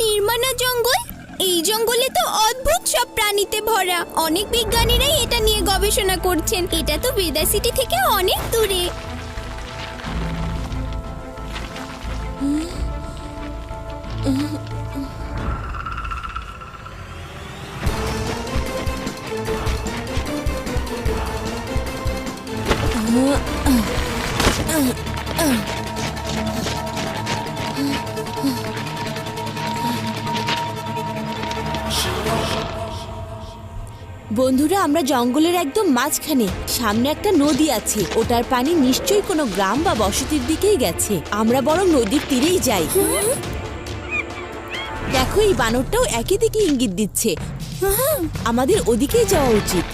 নির্মাণা জঙ্গল? এই জঙ্গলে তো অদ্ভুত সব প্রাণীতে ভরা। অনেক বিজ্ঞানীরাই এটা নিয়ে গবেষণা করছেন। এটা তো বেদা সিটি থেকে অনেক দূরে। বন্ধুরা, আমরা জঙ্গলের একদম মাঝখানে। সামনে একটা নদী আছে, ওটার পানি নিশ্চয়ই কোনো গ্রাম বা বসতির দিকেই গেছে। আমরা বরং নদীর তীরেই যাই। দেখো, এই বানরটাও একই দিকে ইঙ্গিত দিচ্ছে। আমাদের ওদিকেই যাওয়া উচিত।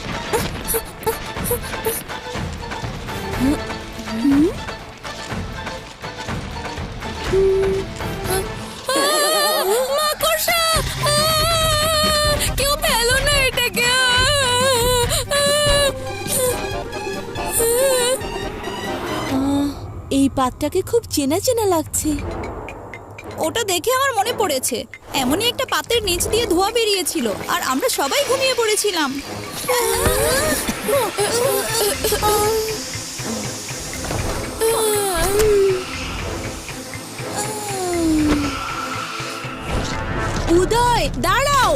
মাকড়সা! কেউ ফেলো না এটাকে। এই পাতটাকে খুব চেনা চেনা লাগছে। ওটা দেখে আমার মনে পড়েছে, এমনই একটা পাত্রের নিচ দিয়ে ধোঁয়া বেরিয়েছিল আর আমরা সবাই ঘুমিয়ে পড়েছিলাম। উদয়, দাঁড়াও।